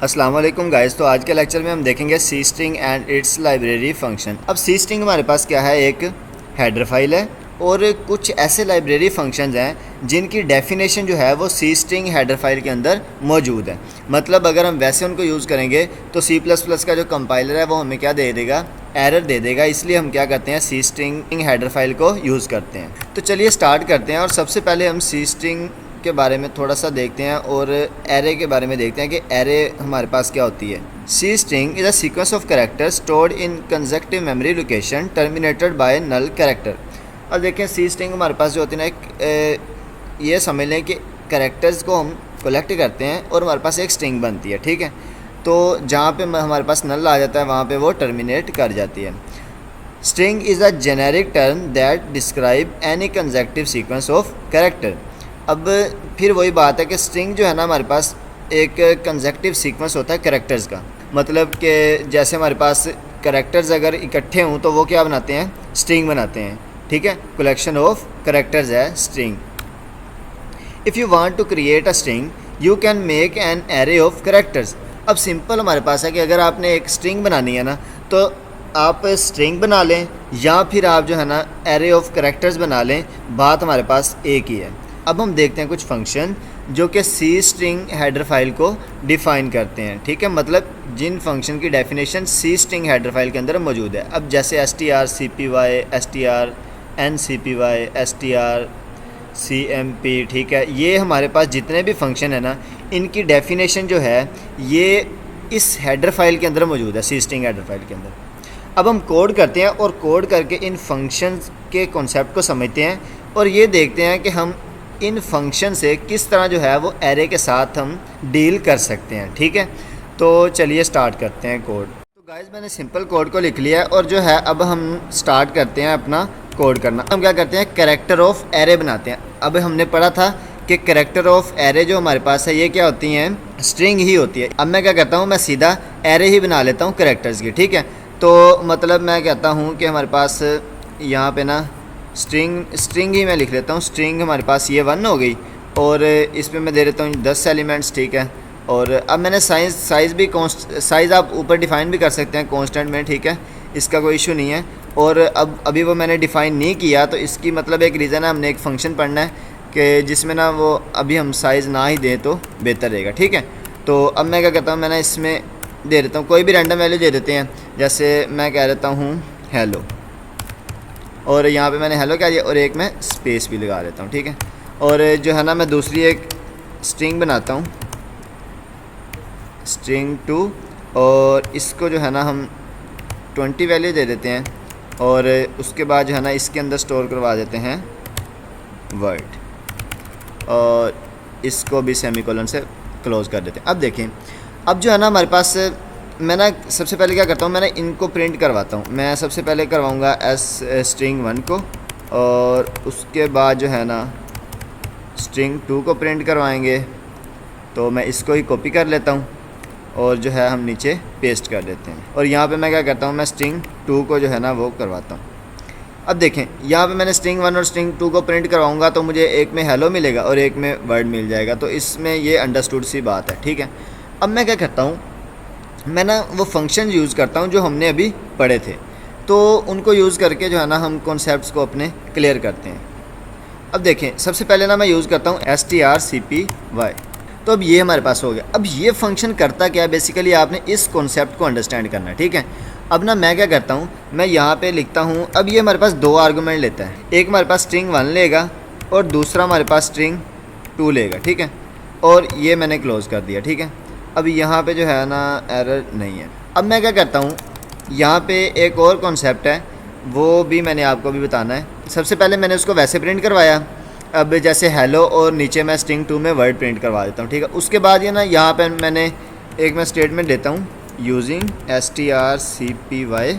अस्सलाम वालेकुम गाइस। तो आज के लेक्चर में हम देखेंगे C string and its library function. अब सी स्ट्रिंग हमारे पास क्या है, एक हेडर फाइल है और कुछ ऐसे लाइब्रेरी फंक्शंस हैं जिनकी डेफिनेशन जो है वो सी स्ट्रिंग हेडर फाइल के अंदर मौजूद है। मतलब अगर हम वैसे उनको यूज़ करेंगे तो सी प्लस प्लस का जो कंपाइलर है वो हमें क्या दे देगा, एरर दे देगा। इसलिए हम क्या करते हैं, सी स्ट्रिंग हेडर फाइल को यूज़ करते हैं। तो चलिए स्टार्ट करते हैं और सबसे पहले हम सी स्ट्रिंग के बारे में थोड़ा सा देखते हैं और एरे के बारे में देखते हैं कि एरे हमारे पास क्या होती है। C string is a sequence of character stored in consecutive memory location terminated by null character. अब देखें, सी स्ट्रिंग हमारे पास जो होती है ना, ये समझ लें कि कैरेक्टर्स को हम कलेक्ट करते हैं और हमारे पास एक स्ट्रिंग बनती है, ठीक है। तो जहाँ पे हमारे पास नल आ जाता है वहाँ पे वो टर्मिनेट कर जाती है। String is a generic term that describe any consecutive sequence of character. अब फिर वही बात है कि स्ट्रिंग जो है ना, हमारे पास एक कंसेक्टिव सीक्वेंस होता है कैरेक्टर्स का। मतलब कि जैसे हमारे पास कैरेक्टर्स अगर इकट्ठे हों तो वो क्या बनाते हैं, स्ट्रिंग बनाते हैं, ठीक है। कलेक्शन ऑफ कैरेक्टर्स है string. If you want to create a string you can make an array of characters. अब सिंपल हमारे पास है कि अगर आपने एक स्ट्रिंग बनानी है ना, तो आप स्ट्रिंग बना लें या फिर आप जो है ना एरे ऑफ कैरेक्टर्स बना लें, बात हमारे पास एक ही है। अब हम देखते हैं कुछ फंक्शन जो कि सी स्ट्रिंग हेडर फाइल को डिफ़ाइन करते हैं, ठीक है। मतलब जिन फंक्शन की डेफिनेशन सी स्ट्रिंग हेडर फाइल के अंदर मौजूद है। अब जैसे str_cpy, str_ncpy, str_cmp, ठीक है। ये हमारे पास जितने भी फंक्शन है ना, इनकी डेफिनेशन जो है ये इस हेडर फाइल के अंदर मौजूद है, सी स्ट्रिंग हेडर फाइल के अंदर। अब हम कोड करते हैं और कोड करके इन फंक्शंस के कॉन्सेप्ट को समझते हैं और ये देखते हैं कि हम इन फंक्शन से किस तरह जो है वो एरे के साथ हम डील कर सकते हैं, ठीक है। तो चलिए स्टार्ट करते हैं कोड। तो गाइस, मैंने सिंपल कोड को लिख लिया है और जो है अब हम स्टार्ट करते हैं अपना कोड करना। हम क्या करते हैं, कैरेक्टर ऑफ एरे बनाते हैं। अब हमने पढ़ा था कि कैरेक्टर ऑफ एरे जो हमारे पास है ये क्या होती हैं, स्ट्रिंग ही होती है। अब मैं क्या करता हूँ, मैं सीधा एरे ही बना लेता हूँ कैरेक्टर्स की, ठीक है। तो मतलब मैं कहता हूँ कि हमारे पास यहाँ पे ना स्ट्रिंग ही मैं लिख लेता हूँ। स्ट्रिंग हमारे पास ये 1 हो गई और इस पे मैं दे देता हूँ 10 एलिमेंट्स, ठीक है। और अब मैंने साइज़ आप ऊपर डिफ़ाइन भी कर सकते हैं कांस्टेंट में, ठीक है, इसका कोई इशू नहीं है। और अब अभी वो मैंने डिफ़ाइन नहीं किया, तो इसकी मतलब एक रीज़न है, हमने एक फ़ंक्शन पढ़ना है कि जिसमें ना वो अभी हम साइज़ ना ही दें तो बेहतर रहेगा, ठीक है। तो अब मैं क्या करता हूँ, मैंने इसमें दे देता हूँ कोई भी रैंडम वैल्यू दे देते हैं। जैसे मैं कह देता हूँ हेलो, और यहाँ पे मैंने हेलो कह दिया और एक मैं स्पेस भी लगा देता हूँ, ठीक है। और जो है ना, मैं दूसरी एक स्ट्रिंग बनाता हूँ, string 2, और इसको जो है ना हम 20 वैल्यू दे देते हैं और उसके बाद जो है ना इसके अंदर स्टोर करवा देते हैं वर्ड, और इसको भी सेमीकोलन से क्लोज़ कर देते हैं। अब देखें, अब जो है ना हमारे पास, मैं ना सबसे पहले क्या करता हूँ, मैंने इनको प्रिंट करवाता हूँ। मैं सबसे पहले करवाऊँगा string 1 को, और उसके बाद जो है ना string 2 को प्रिंट करवाएंगे। तो मैं इसको ही कॉपी कर लेता हूँ और जो है हम नीचे पेस्ट कर देते हैं। और यहाँ पे मैं क्या करता हूँ, मैं string 2 को जो है ना वो करवाता हूँ। अब देखें, यहाँ पे मैंने string 1 और string 2 को प्रिंट करवाऊँगा तो मुझे एक में हेलो मिलेगा और एक में वर्ड मिल जाएगा। तो इसमें ये अंडरस्टूड सी बात है, ठीक है। अब मैं क्या करता हूँ, मैं ना वो फंक्शन यूज़ करता हूँ जो हमने अभी पढ़े थे, तो उनको यूज़ करके जो है ना हम कॉन्सेप्ट्स को अपने क्लियर करते हैं। अब देखें, सबसे पहले ना मैं यूज़ करता हूँ str_cpy। तो अब ये हमारे पास हो गया। अब ये फंक्शन करता क्या है, बेसिकली आपने इस कॉन्सेप्ट को अंडरस्टैंड करना है, ठीक है। अब ना मैं क्या करता हूँ, मैं यहाँ पे लिखता हूँ, अब ये हमारे पास 2 आर्गूमेंट लेता है। एक हमारे पास string 1 लेगा और दूसरा हमारे पास string 2 लेगा, ठीक है। और ये मैंने क्लोज़ कर दिया, ठीक है। अब यहाँ पे जो है ना एरर नहीं है। अब मैं क्या करता हूँ, यहाँ पे एक और कॉन्सेप्ट है, वो भी मैंने आपको भी बताना है। सबसे पहले मैंने उसको वैसे प्रिंट करवाया। अब जैसे हेलो और नीचे मैं string 2 में वर्ड प्रिंट करवा देता हूँ, ठीक है। उसके बाद ये ना यहाँ पे मैंने एक मैं स्टेटमेंट देता हूँ यूजिंग str_cpy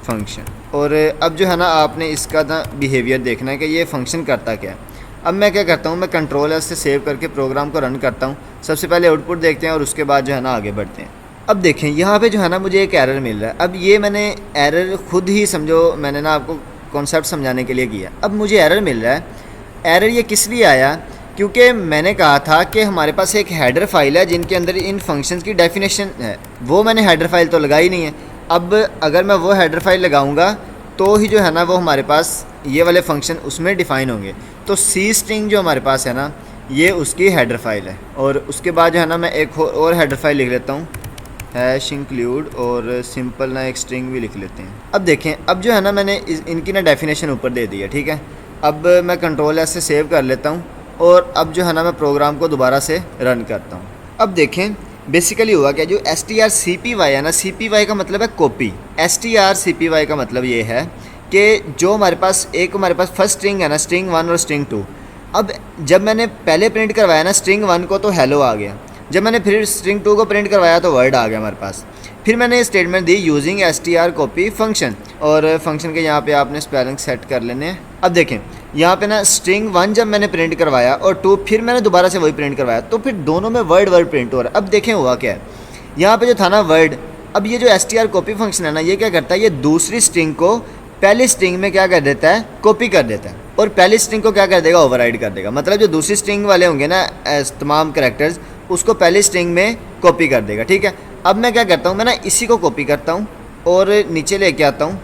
फंक्शन। और अब जो है ना आपने इसका ना बिहेवियर देखना है कि ये फंक्शन करता क्या है। अब मैं क्या करता हूँ, मैं कंट्रोल से सेव करके प्रोग्राम को रन करता हूँ। सबसे पहले आउटपुट देखते हैं और उसके बाद जो है ना आगे बढ़ते हैं। अब देखें, यहाँ पे जो है ना मुझे एक एरर मिल रहा है। अब ये मैंने एरर खुद ही समझो, मैंने ना आपको कॉन्सेप्ट समझाने के लिए किया। अब मुझे एरर मिल रहा है। एरर ये किस लिए आया क्योंकि मैंने कहा था कि हमारे पास एक हेडर फाइल है जिनके अंदर इन फंक्शंस की डेफिनेशन है, वो मैंने हेडर फाइल तो लगाई नहीं है। अब अगर मैं वो हेडर फाइल लगाऊंगा तो ही जो है ना वो हमारे पास ये वाले फंक्शन उसमें डिफ़ाइन होंगे। तो सी स्ट्रिंग जो हमारे पास है ना ये उसकी हेडर फाइल है। और उसके बाद जो है ना मैं एक और हेडर फाइल लिख लेता हूँ, हैश इंक्लूड, और सिंपल ना एक स्ट्रिंग भी लिख लेते हैं। अब देखें, अब जो है ना मैंने इनकी ना डेफिनेशन ऊपर दे दी है, ठीक है। अब मैं कंट्रोल एस से सेव कर लेता हूँ और अब जो है ना मैं प्रोग्राम को दोबारा से रन करता हूँ। अब देखें बेसिकली हुआ क्या, जो strcpy है ना, cpy का मतलब है कॉपी, strcpy का मतलब ये है कि जो हमारे पास फर्स्ट स्ट्रिंग है ना, स्ट्रिंग 1 और स्ट्रिंग 2। अब जब मैंने पहले प्रिंट करवाया ना स्ट्रिंग 1 को तो हेलो आ गया, जब मैंने फिर स्ट्रिंग 2 को प्रिंट करवाया तो वर्ड आ गया हमारे पास। फिर मैंने ये स्टेटमेंट दी यूजिंग strcopy फंक्शन, और फंक्शन के यहाँ पे आपने स्पेलिंग सेट कर लेने हैं। अब देखें यहाँ पे ना स्ट्रिंग 1 जब मैंने प्रिंट करवाया और 2 फिर मैंने दोबारा से वही प्रिंट करवाया, तो फिर दोनों में वर्ड प्रिंट हो रहा है। अब देखें हुआ क्या है, यहाँ पे जो था ना वर्ड, अब ये जो strcopy फंक्शन है ना ये क्या करता है, ये दूसरी स्ट्रिंग को पहली स्ट्रिंग में क्या कर देता है, कॉपी कर देता है, और पहली स्ट्रिंग को क्या कर देगा, ओवरराइड कर देगा। मतलब जो दूसरी स्ट्रिंग वाले होंगे ना तमाम कैरेक्टर्स, उसको पहली स्ट्रिंग में कॉपी कर देगा, ठीक है। अब मैं क्या करता हूँ, मैं ना इसी को कॉपी करता हूँ और नीचे लेके आता हूँ।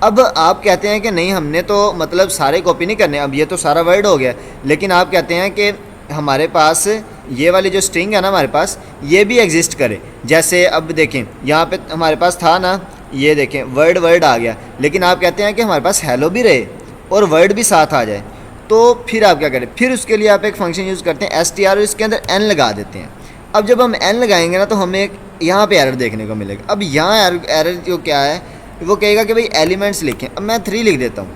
अब आप कहते हैं कि नहीं हमने तो मतलब सारे कॉपी नहीं करने, अब ये तो सारा वर्ड हो गया, लेकिन आप कहते हैं कि हमारे पास ये वाली जो स्ट्रिंग है ना हमारे पास ये भी एग्जिस्ट करे। जैसे अब देखें यहाँ पे हमारे पास था ना, ये देखें वर्ड आ गया, लेकिन आप कहते हैं कि हमारे पास हेलो भी रहे और वर्ड भी साथ आ जाए, तो फिर आप क्या करें, फिर उसके लिए आप एक फंक्शन यूज़ करते हैं str और इसके अंदर n लगा देते हैं। अब जब हम n लगाएंगे ना तो हमें एक यहाँ पे एरर देखने को मिलेगा। अब यहाँ एरर जो क्या है वो कहेगा कि भाई एलिमेंट्स लिखें। अब मैं 3 लिख देता हूँ।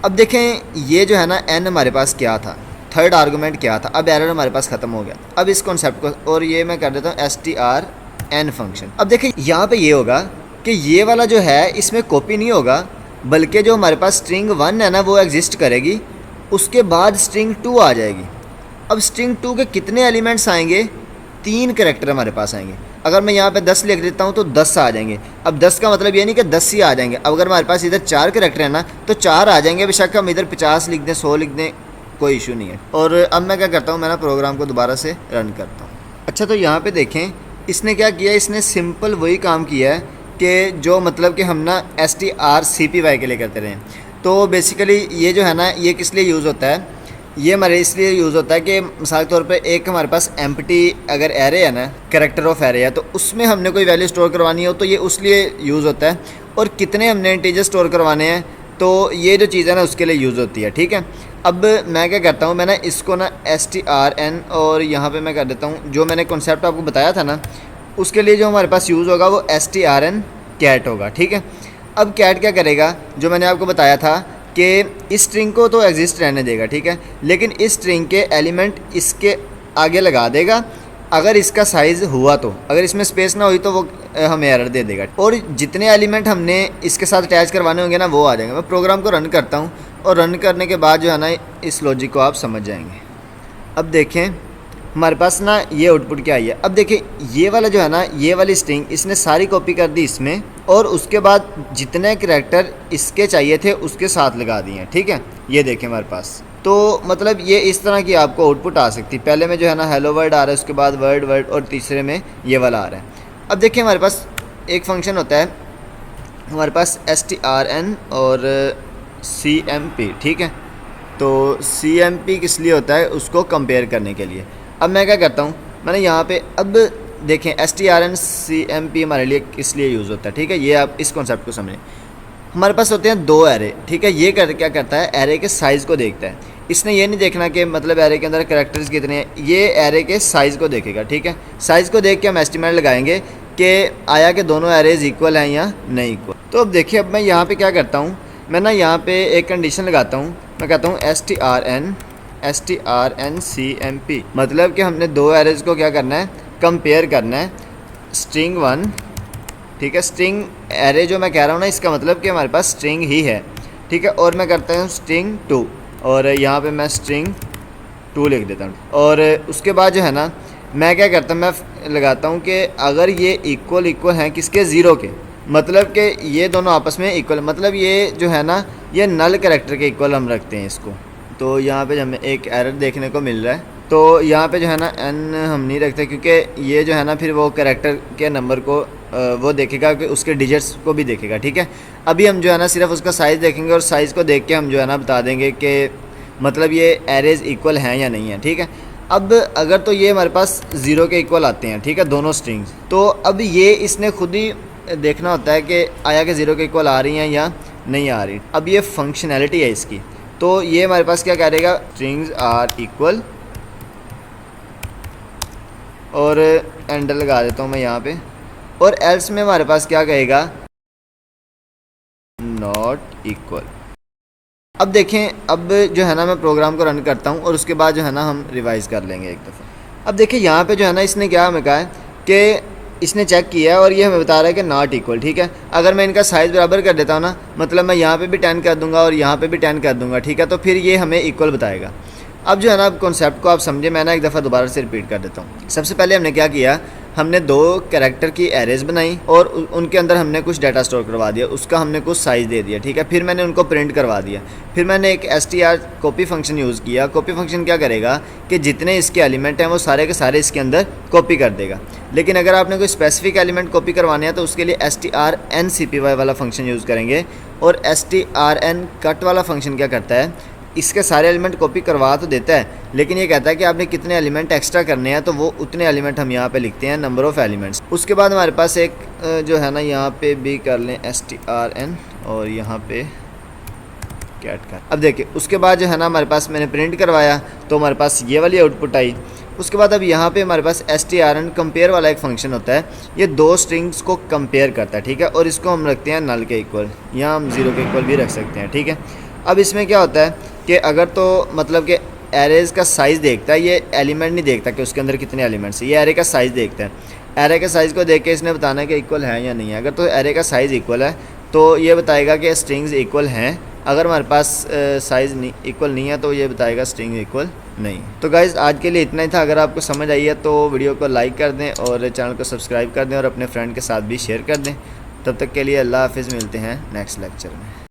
अब देखें ये जो है ना n हमारे पास क्या था, थर्ड आर्गूमेंट क्या था। अब एरर हमारे पास ख़त्म हो गया। अब इस कॉन्सेप्ट को और ये मैं कर देता हूँ strn फंक्शन। अब देखें यहाँ पे ये होगा कि ये वाला जो है इसमें कॉपी नहीं होगा, बल्कि जो हमारे पास स्ट्रिंग 1 है ना वो एग्जिस्ट करेगी, उसके बाद स्ट्रिंग 2 आ जाएगी। अब स्ट्रिंग 2 के कितने एलिमेंट्स आएंगे, 3 कैरेक्टर हमारे पास आएंगे। अगर मैं यहाँ पे 10 लिख देता हूँ तो 10 आ जाएंगे। अब 10 का मतलब ये नहीं कि 10 ही आ जाएंगे। अब अगर हमारे पास इधर 4 कैरेक्टर है ना तो 4 आ जाएंगे, बेशक हम इधर 50 लिख दें, 100 लिख दें, कोई इशू नहीं है। और अब मैं क्या करता हूँ, मैं ना प्रोग्राम को दोबारा से रन करता हूँ। अच्छा, तो यहाँ पर देखें इसने क्या किया, इसने सिंपल वही काम किया है कि जो मतलब कि हम ना strcpy के लिए करते रहे। तो बेसिकली ये जो है ना ये किस लिए यूज़ होता है, ये हमारे इसलिए यूज़ होता है कि मिसाल के तौर पे एक हमारे पास एम्प्टी अगर एरे है ना, कैरेक्टर ऑफ एरे है, तो उसमें हमने कोई वैल्यू स्टोर करवानी हो तो ये उस लिए यूज़ होता है। और कितने हमने इंटीजर स्टोर करवाने हैं तो ये जो चीज़ है ना उसके लिए यूज़ होती है, ठीक है। अब मैं क्या करता हूँ, मैं ना इसको ना strn और यहाँ पर मैं कर देता हूँ जो मैंने कॉन्सेप्ट आपको बताया था ना, उसके लिए जो हमारे पास यूज़ होगा वो strn कैट होगा, ठीक है। अब कैट क्या करेगा, जो मैंने आपको बताया था कि इस स्ट्रिंग को तो एग्जिस्ट रहने देगा, ठीक है, लेकिन इस स्ट्रिंग के एलिमेंट इसके आगे लगा देगा अगर इसका साइज़ हुआ तो। अगर इसमें स्पेस ना हुई तो वो हमें एरर दे देगा। और जितने एलिमेंट हमने इसके साथ अटैच करवाने होंगे ना वो आ जाएंगे। मैं प्रोग्राम को रन करता हूँ और रन करने के बाद जो है ना इस लॉजिक को आप समझ जाएंगे। अब देखें हमारे पास ना ये आउटपुट क्या आई है। अब देखिए ये वाला जो है ना ये वाली स्ट्रिंग इसने सारी कॉपी कर दी इसमें, और उसके बाद जितने कैरेक्टर इसके चाहिए थे उसके साथ लगा दिए हैं, ठीक है। ये देखें हमारे पास, तो मतलब ये इस तरह की आपको आउटपुट आ सकती है। पहले में जो है ना हेलो वर्ड आ रहा है, उसके बाद वर्ड और तीसरे में ये वाला आ रहा है। अब देखिए हमारे पास एक फंक्शन होता है हमारे पास strn और cmp, ठीक है। तो cmp किस लिए होता है, उसको कंपेयर करने के लिए। अब मैं क्या करता हूँ, मैंने यहाँ पे अब देखें strn cmp हमारे लिए किस लिए यूज़ होता है, ठीक है। ये आप इस कॉन्सेप्ट को समझें। हमारे पास होते हैं 2 एरे, ठीक है। ये क्या करता है, एरे के साइज़ को देखता है। इसने ये नहीं देखना कि मतलब एरे के अंदर कैरेक्टर्स कितने हैं, ये एरे के साइज़ को देखेगा, ठीक है। साइज़ को देख के हम एस्टिमेट लगाएंगे कि आया कि दोनों एरेज इक्वल हैं या नहीं इक्वल। तो अब देखिए अब मैं यहाँ पर क्या करता हूँ, मैं ना यहाँ पर एक कंडीशन लगाता हूँ। मैं कहता हूँ strn cmp, मतलब कि हमने 2 एरेज को क्या करना है, कंपेयर करना है। स्ट्रिंग 1, ठीक है, स्ट्रिंग एरे जो मैं कह रहा हूँ ना इसका मतलब कि हमारे पास स्ट्रिंग ही है, ठीक है। और मैं करता हूँ स्ट्रिंग 2 और यहाँ पे मैं स्ट्रिंग 2 लिख देता हूँ। और उसके बाद जो है ना मैं क्या करता हूँ, मैं लगाता हूँ कि अगर ये इक्वल हैं किसके, 0 के, मतलब कि ये दोनों आपस में इक्वल, मतलब ये जो है ना ये नल कैरेक्टर के इक्वल हम रखते हैं इसको। तो यहाँ पे हमें एक एरर देखने को मिल रहा है। तो यहाँ पे जो है ना n हम नहीं रखते, क्योंकि ये जो है ना फिर वो कैरेक्टर के नंबर को वो देखेगा कि उसके डिजिट्स को भी देखेगा, ठीक है। अभी हम जो है ना सिर्फ उसका साइज़ देखेंगे और साइज़ को देख के हम जो है ना बता देंगे कि मतलब ये एरेज इक्वल हैं या नहीं है, ठीक है। अब अगर तो ये हमारे पास 0 के इक्वल आते हैं, ठीक है, दोनों स्ट्रिंग्स, तो अब ये इसने खुद ही देखना होता है कि आया कि 0 के इक्वल आ रही हैं या नहीं आ रही। अब ये फंक्शनैलिटी है इसकी, तो ये हमारे पास क्या करेगा, स्ट्रिंग्स आर इक्वल, और एंटर लगा देता हूँ मैं यहाँ पे, और एल्स में हमारे पास क्या कहेगा, नॉट इक्वल। अब देखें, अब जो है ना मैं प्रोग्राम को रन करता हूँ और उसके बाद जो है ना हम रिवाइज़ कर लेंगे एक दफ़ा। अब देखिए यहाँ पे जो है ना इसने क्या हमें कहा है कि इसने चेक किया है और ये हमें बता रहा है कि नॉट इक्वल, ठीक है। अगर मैं इनका साइज़ बराबर कर देता हूँ ना, मतलब मैं यहाँ पे भी 10 कर दूँगा और यहाँ पे भी 10 कर दूँगा, ठीक है, तो फिर ये हमें इक्वल बताएगा। अब जो है ना, अब कॉन्सेप्ट को आप समझे, मैं ना एक दफ़ा दोबारा से रिपीट कर देता हूँ। सबसे पहले हमने क्या किया, हमने 2 कैरेक्टर की एरेज बनाई और उनके अंदर हमने कुछ डाटा स्टोर करवा दिया, उसका हमने कुछ साइज़ दे दिया, ठीक है। फिर मैंने उनको प्रिंट करवा दिया। फिर मैंने एक str कॉपी फंक्शन यूज़ किया। कॉपी फंक्शन क्या करेगा कि जितने इसके एलिमेंट हैं वो सारे के सारे इसके अंदर कॉपी कर देगा। लेकिन अगर आपने कोई स्पेसिफिक एलिमेंट कॉपी करवाने हैं तो उसके लिए strncpy वाला फंक्शन यूज़ करेंगे। और strncut वाला फंक्शन क्या करता है, इसके सारे एलिमेंट कॉपी करवा तो देता है, लेकिन ये कहता है कि आपने कितने एलिमेंट एक्स्ट्रा करने हैं, तो वो उतने एलिमेंट हम यहाँ पे लिखते हैं, नंबर ऑफ़ एलिमेंट्स। उसके बाद हमारे पास एक जो है ना यहाँ पे भी कर लें strn और यहाँ पे कैट कर। अब देखिए उसके बाद जो है ना हमारे पास मैंने प्रिंट करवाया तो हमारे पास ये वाली आउटपुट आई। उसके बाद अब यहाँ पे हमारे पास strn कंपेयर वाला एक फंक्शन होता है, ये 2 स्ट्रिंग्स को कंपेयर करता है, ठीक है, और इसको हम रखते हैं नल के इक्वल, यहाँ हम 0 के इक्वल भी रख सकते हैं, ठीक है। अब इसमें क्या होता है कि अगर तो मतलब कि एरेज का साइज़ देखता है, ये एलिमेंट नहीं देखता कि उसके अंदर कितने एलिमेंट्स हैं, ये एरे का साइज़ देखता है। एरे के साइज़ को देख के इसने बताना है कि इक्वल है या नहीं है। अगर तो एरे का साइज़ इक्वल है तो ये बताएगा कि स्ट्रिंग्स इक्वल हैं। अगर हमारे पास साइज़ इक्वल नहीं है तो ये बताएगा स्ट्रिंग इक्वल नहीं। तो गाइज़ आज के लिए इतना ही था। अगर आपको समझ आई है तो वीडियो को लाइक कर दें और चैनल को सब्सक्राइब कर दें और अपने फ्रेंड के साथ भी शेयर कर दें। तब तक के लिए अल्लाह हाफिज़, मिलते हैं नेक्स्ट लेक्चर में।